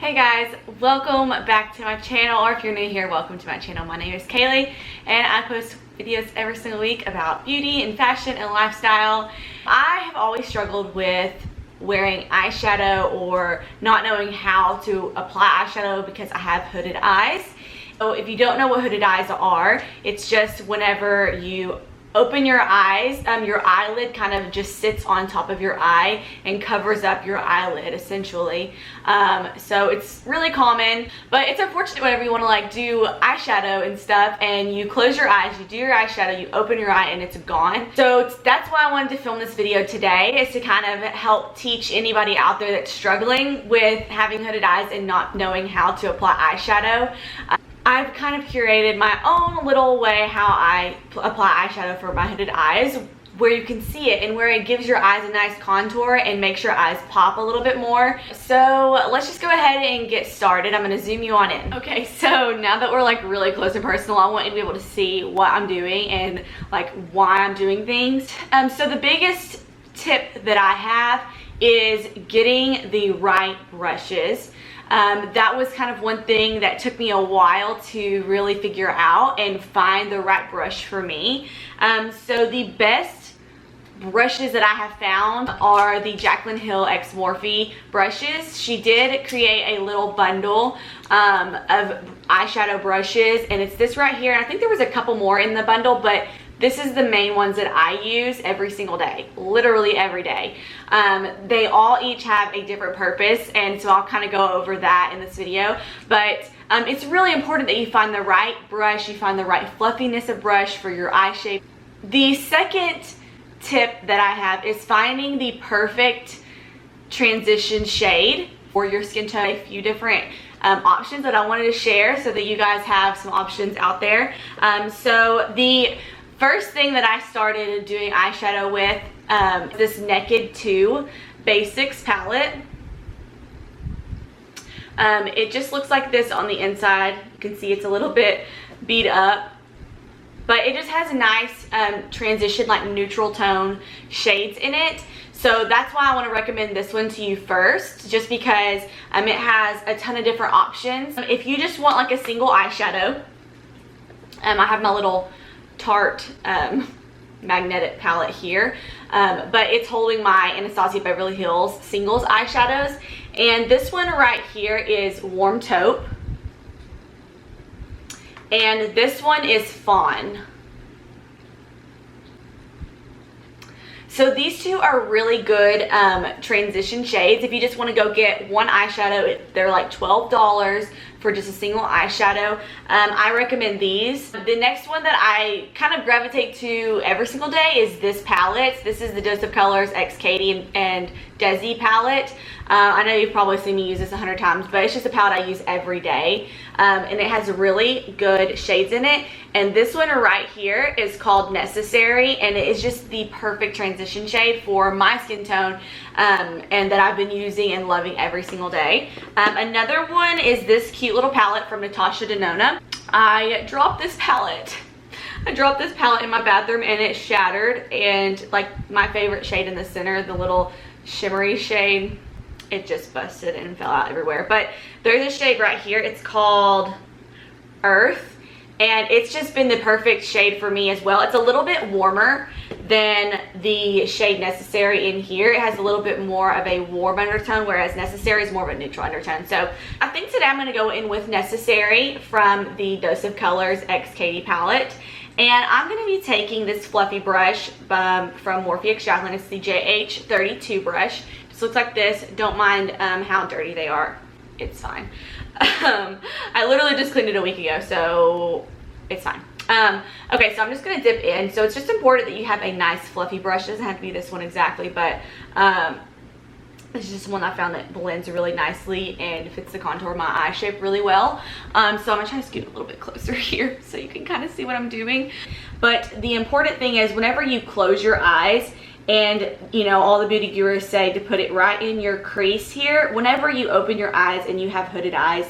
Hey guys, welcome back to my channel, or if you're new here, welcome to my channel. My name is Kaylee and I post videos every single week about beauty and fashion and lifestyle. I have always struggled with wearing eyeshadow or not knowing how to apply eyeshadow because I have hooded eyes. So if you don't know what hooded eyes are, it's just whenever you open your eyes, your eyelid kind of just sits on top of your eye and covers up your eyelid essentially. So it's really common, but it's unfortunate whenever you want to like do eyeshadow and stuff and you close your eyes, you do your eyeshadow, you open your eye and it's gone. So that's why I wanted to film this video today, is to kind of help teach anybody out there that's struggling with having hooded eyes and not knowing how to apply eyeshadow. I've kind of curated my own little way how I apply eyeshadow for my hooded eyes, where you can see it and where it gives your eyes a nice contour and makes your eyes pop a little bit more. So let's just go ahead and get started. I'm going to zoom you on in. Okay, so now that we're like really close and personal, I want you to be able to see what I'm doing and like why I'm doing things. So the biggest tip that I have is getting the right brushes. That was kind of one thing that took me a while to really figure out and find the right brush for me. So the best brushes that I have found are the Jaclyn Hill x Morphe brushes. She did create a little bundle of eyeshadow brushes, and it's this right here. And I think there was a couple more in the bundle, but this is the main ones that I use every single day, literally every day. They all each have a different purpose, and so I'll kind of go over that in this video. But it's really important that you find the right brush, you find the right fluffiness of brush for your eye shape. The second tip that I have is finding the perfect transition shade for your skin tone. A few different options that I wanted to share so that you guys have some options out there. So the first thing that I started doing eyeshadow with this Naked 2 Basics palette. It just looks like this on the inside. You can see it's a little bit beat up, but it just has a nice transition, like neutral tone shades in it. So that's why I want to recommend this one to you first, just because it has a ton of different options. If you just want like a single eyeshadow, I have my little Tarte magnetic palette here, but it's holding my Anastasia Beverly Hills singles eyeshadows, and this one right here is Warm Taupe, and this one is Fawn. So these two are really good transition shades. If you just want to go get one eyeshadow, they're like $12 for just a single eyeshadow. I recommend these. The next one that I kind of gravitate to every single day is this palette. This is the Dose of Colors x Katy and Desi palette. I know you've probably seen me use this 100 times, but it's just a palette I use every day. And it has really good shades in it. And this one right here is called Necessary, and it is just the perfect transition shade for my skin tone, and that I've been using and loving every single day. Another one is this cute little palette from Natasha Denona. I dropped this palette in my bathroom and it shattered, and like my favorite shade in the center, the little shimmery shade, it just busted and fell out everywhere. But there's a shade right here, it's called Earth, and it's just been the perfect shade for me as well. It's a little bit warmer than the shade Necessary in here. It has a little bit more of a warm undertone, whereas Necessary is more of a neutral undertone. So I think today I'm going to go in with Necessary from the Dose of Colors x Katy palette. And I'm going to be taking this fluffy brush from Morphe x Jaclyn. It's the JH32 brush. It just looks like this. Don't mind how dirty they are. It's fine. I literally just cleaned it a week ago, so it's fine. Okay, so I'm just going to dip in. So it's just important that you have a nice fluffy brush. It doesn't have to be this one exactly, but this is just one I found that blends really nicely and fits the contour of my eye shape really well. So I'm going to try to scoot a little bit closer here so you can kind of see what I'm doing. But the important thing is whenever you close your eyes, and you know, all the beauty gurus say to put it right in your crease here, whenever you open your eyes and you have hooded eyes,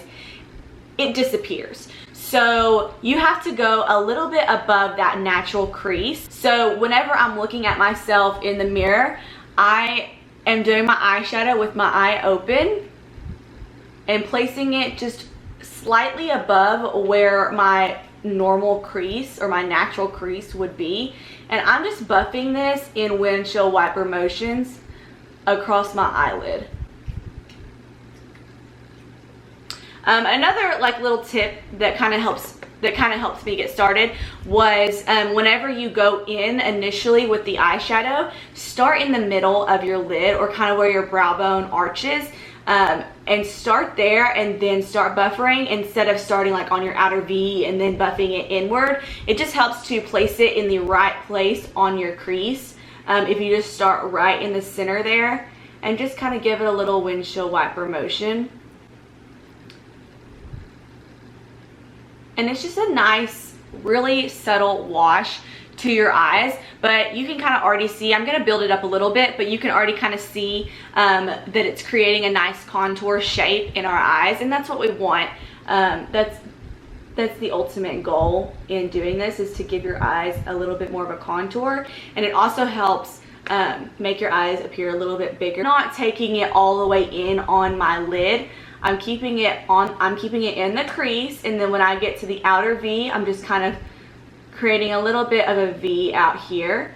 it disappears. So you have to go a little bit above that natural crease. So whenever I'm looking at myself in the mirror, I am doing my eyeshadow with my eye open. and placing it just slightly above where my normal crease or my natural crease would be. And I'm just buffing this in windshield wiper motions across my eyelid. Another like little tip that kind of helps me get started was whenever you go in initially with the eyeshadow, start in the middle of your lid or kind of where your brow bone arches, and start there and then start buffering instead of starting like on your outer V and then buffing it inward. It just helps to place it in the right place on your crease if you just start right in the center there and just kind of give it a little windshield wiper motion. And it's just a nice, really subtle wash to your eyes, but you can kind of already see, I'm going to build it up a little bit, but you can already kind of see that it's creating a nice contour shape in our eyes, and that's what we want. That's the ultimate goal in doing this, is to give your eyes a little bit more of a contour, and it also helps make your eyes appear a little bit bigger. Not taking it all the way in on my lid. I'm keeping it in the crease, and then when I get to the outer V, I'm just kind of creating a little bit of a V out here,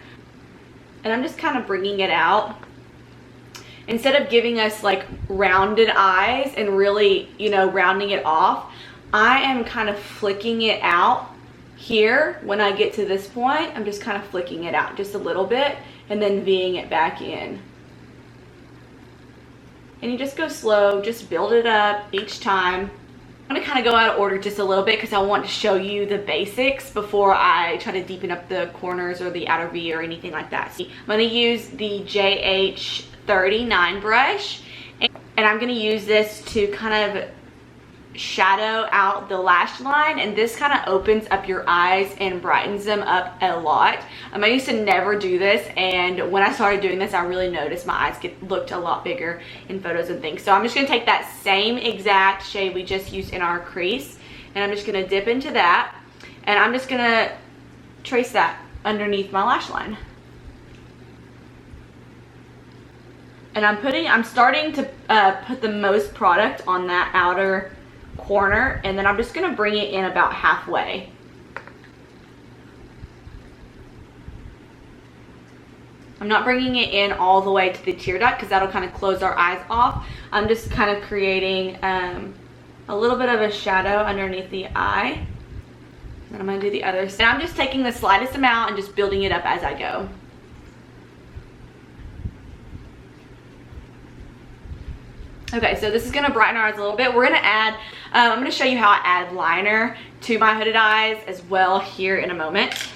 and I'm just kind of bringing it out. Instead of giving us like rounded eyes and really, you know, rounding it off, I am kind of flicking it out here. When I get to this point, I'm just kind of flicking it out just a little bit and then V'ing it back in. And you just go slow, just build it up each time. I'm gonna kind of go out of order just a little bit because I want to show you the basics before I try to deepen up the corners or the outer V or anything like that. So I'm gonna use the JH39 brush, and I'm gonna use this to kind of shadow out the lash line, and this kind of opens up your eyes and brightens them up a lot. I used to never do this, and when I started doing this, I really noticed my eyes looked a lot bigger in photos and things. So I'm just going to take that same exact shade we just used in our crease, and I'm just going to dip into that, and I'm just going to trace that underneath my lash line. And I'm starting to put the most product on that outer corner, and then I'm just going to bring it in about halfway. I'm not bringing it in all the way to the tear duct because that'll kind of close our eyes off. I'm just kind of creating a little bit of a shadow underneath the eye. And I'm going to do the other side. And I'm just taking the slightest amount and just building it up as I go. Okay, so this is going to brighten our eyes a little bit. We're going to add, I'm going to show you how I add liner to my hooded eyes as well here in a moment.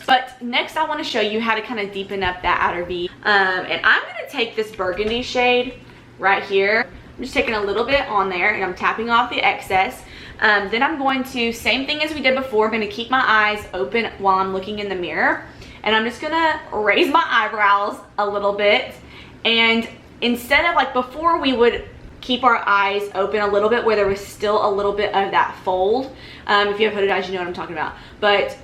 But next I want to show you how to kind of deepen up that outer V. And I'm going to take this burgundy shade right here. I'm just taking a little bit on there and I'm tapping off the excess. Then I'm going to, same thing as we did before, I'm going to keep my eyes open while I'm looking in the mirror. And I'm just going to raise my eyebrows a little bit, and instead of like before, we would keep our eyes open a little bit where there was still a little bit of that fold. If you have hooded eyes, you know what I'm talking about. But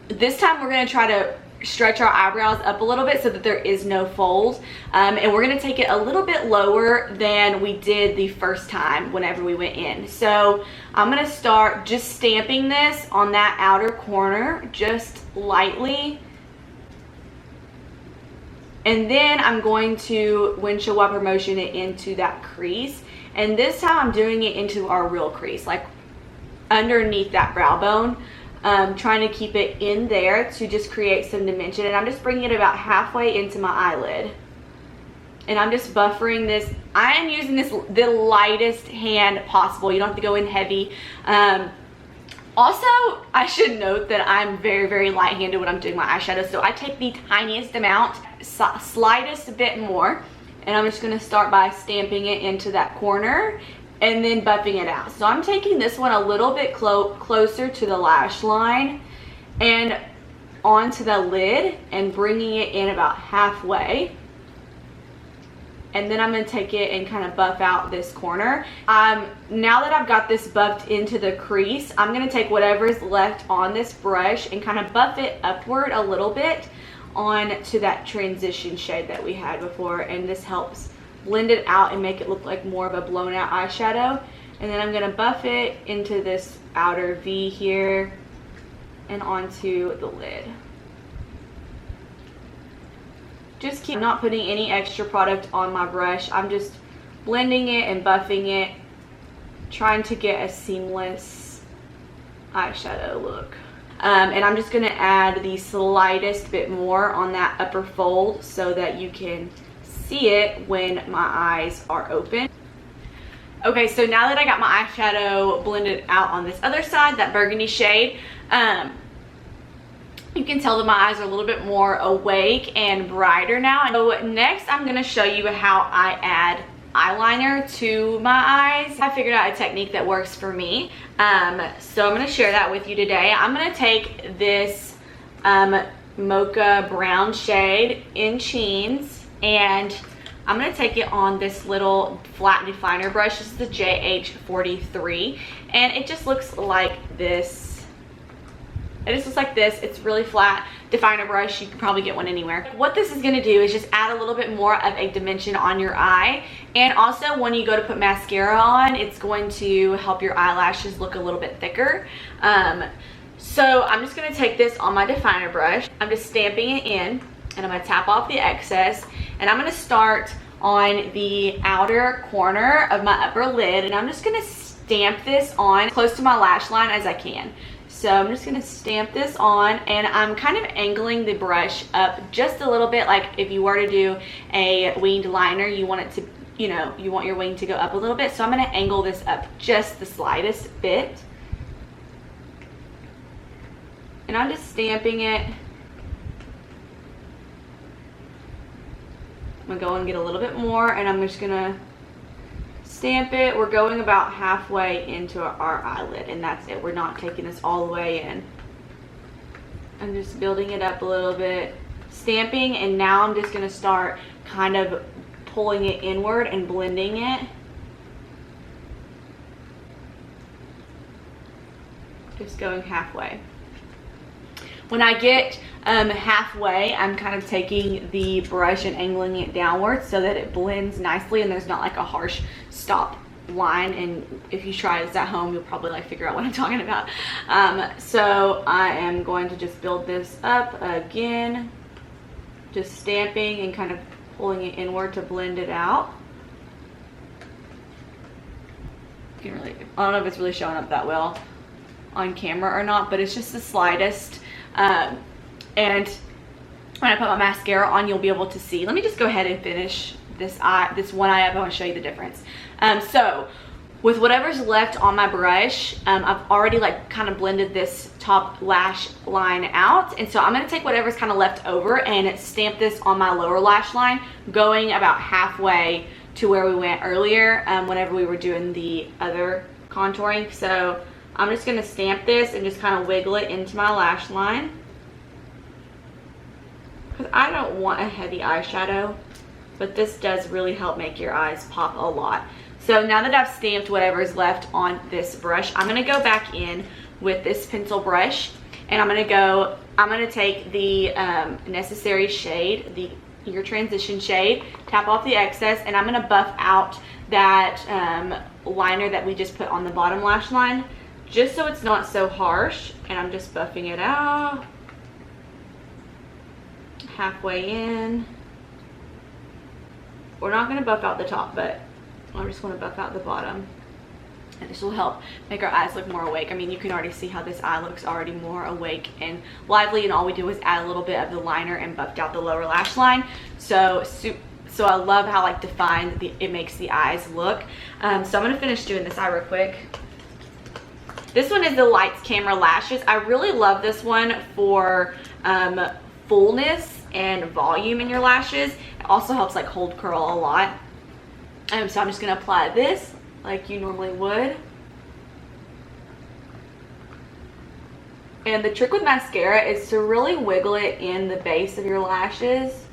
this time we're going to try to stretch our eyebrows up a little bit so that there is no fold. And we're going to take it a little bit lower than we did the first time whenever we went in. So I'm going to start just stamping this on that outer corner just lightly. And then I'm going to windshield wiper motion it into that crease. And this time I'm doing it into our real crease, like underneath that brow bone. Trying to keep it in there to just create some dimension. And I'm just bringing it about halfway into my eyelid. And I'm just buffering this. I am using this the lightest hand possible. You don't have to go in heavy. Also, I should note that I'm very, very light-handed when I'm doing my eyeshadow. So I take the tiniest amount, slightest bit more, and I'm just going to start by stamping it into that corner and then buffing it out. So I'm taking this one a little bit closer to the lash line and onto the lid and bringing it in about halfway. And then I'm going to take it and kind of buff out this corner. Now that I've got this buffed into the crease, I'm going to take whatever's left on this brush and kind of buff it upward a little bit on to that transition shade that we had before. And this helps blend it out and make it look like more of a blown out eyeshadow. And then I'm going to buff it into this outer V here and onto the lid. Just keep not putting any extra product on my brush. I'm just blending it and buffing it, trying to get a seamless eyeshadow look. And I'm just going to add the slightest bit more on that upper fold so that you can see it when my eyes are open. Okay, so now that I got my eyeshadow blended out on this other side, that burgundy shade, you can tell that my eyes are a little bit more awake and brighter now. So next I'm going to show you how I add eyeliner to my eyes. I figured out a technique that works for me. So I'm going to share that with you today. I'm going to take this mocha brown shade in Cheens, and I'm going to take it on this little flat definer brush. This is the JH43, and it just looks like this. It just looks like this. It's really flat definer brush. You can probably get one anywhere. What this is going to do is just add a little bit more of a dimension on your eye, and also when you go to put mascara on, it's going to help your eyelashes look a little bit thicker. So I'm just going to take this on my definer brush. I'm just stamping it in, and I'm going to tap off the excess, and I'm going to start on the outer corner of my upper lid, and I'm just going to stamp this on close to my lash line as I can. So I'm just going to stamp this on, and I'm kind of angling the brush up just a little bit. Like if you were to do a winged liner, you want it to, you know, you want your wing to go up a little bit. So I'm going to angle this up just the slightest bit. And I'm just stamping it. I'm going to go and get a little bit more, and I'm just going to stamp it. We're going about halfway into our eyelid, and that's it. We're not taking this all the way in. I'm just building it up a little bit, stamping, and now I'm just going to start kind of pulling it inward and blending it. Just going halfway. When I get halfway, I'm kind of taking the brush and angling it downwards so that it blends nicely and there's not like a harsh stop line. And if you try this at home, you'll probably like figure out what I'm talking about. So I am going to just build this up again, just stamping and kind of pulling it inward to blend it out. You can really, I don't know if it's really showing up that well on camera or not, but it's just the slightest. And when I put my mascara on, you'll be able to see. Let me just go ahead and finish this one eye up. I want to show you the difference. So with whatever's left on my brush, I've already like kind of blended this top lash line out, and so I'm going to take whatever's kind of left over and stamp this on my lower lash line, going about halfway to where we went earlier whenever we were doing the other contouring. So I'm just going to stamp this and just kind of wiggle it into my lash line, because I don't want a heavy eyeshadow, but this does really help make your eyes pop a lot. So now that I've stamped whatever is left on this brush, I'm going to go back in with this pencil brush, and I'm going to take the necessary shade, your transition shade, tap off the excess, and I'm going to buff out that liner that we just put on the bottom lash line, just so it's not so harsh. And I'm just buffing it out halfway in. We're not going to buff out the top, but I just want to buff out the bottom, and this will help make our eyes look more awake. I mean, you can already see how this eye looks already more awake and lively, and all we do is add a little bit of the liner and buffed out the lower lash line. So I love how like defined it makes the eyes look. So I'm going to finish doing this eye real quick. This one is the Lights Camera Lashes. I really love this one for fullness and volume in your lashes. It also helps like hold curl a lot. So I'm just going to apply this like you normally would. And the trick with mascara is to really wiggle it in the base of your lashes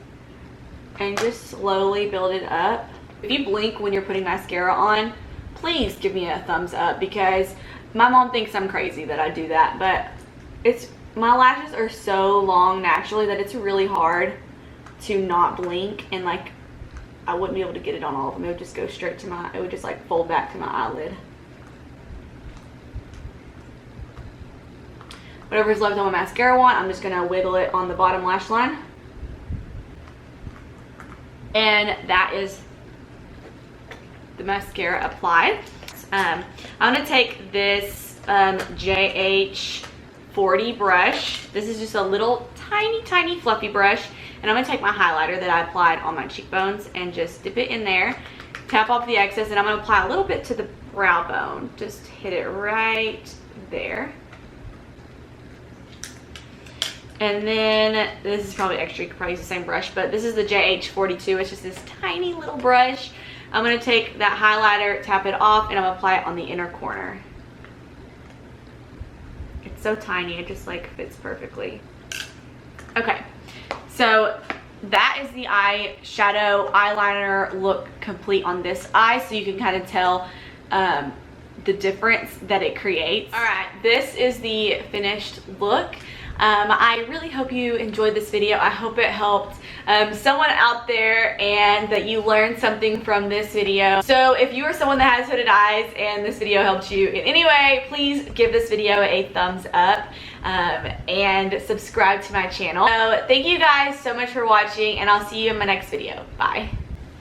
and just slowly build it up. If you blink when you're putting mascara on, please give me a thumbs up, because my mom thinks I'm crazy that I do that, but my lashes are so long naturally that it's really hard to not blink and like I wouldn't be able to get it on all of them. It would just go straight to my, it would just like fold back to my eyelid. Whatever's left on my mascara wand, I'm just gonna wiggle it on the bottom lash line. And that is the mascara applied. I'm gonna take this JH40 brush. This is just a little tiny fluffy brush, and I'm gonna take my highlighter that I applied on my cheekbones and just dip it in there, tap off the excess, and I'm gonna apply a little bit to the brow bone. Just hit it right there. And then this is probably extra, you could probably use the same brush, but this is the JH42. It's just this tiny little brush. I'm gonna take that highlighter, tap it off, and I'm gonna apply it on the inner corner. It's so tiny, it just like fits perfectly. Okay, so that is the eyeshadow eyeliner look complete on this eye, so you can kind of tell the difference that it creates. All right, this is the finished look. I really hope you enjoyed this video. I hope it helped someone out there and that you learned something from this video. So if you are someone that has hooded eyes and this video helped you in any way, please give this video a thumbs up and subscribe to my channel. So thank you guys so much for watching, and I'll see you in my next video. Bye.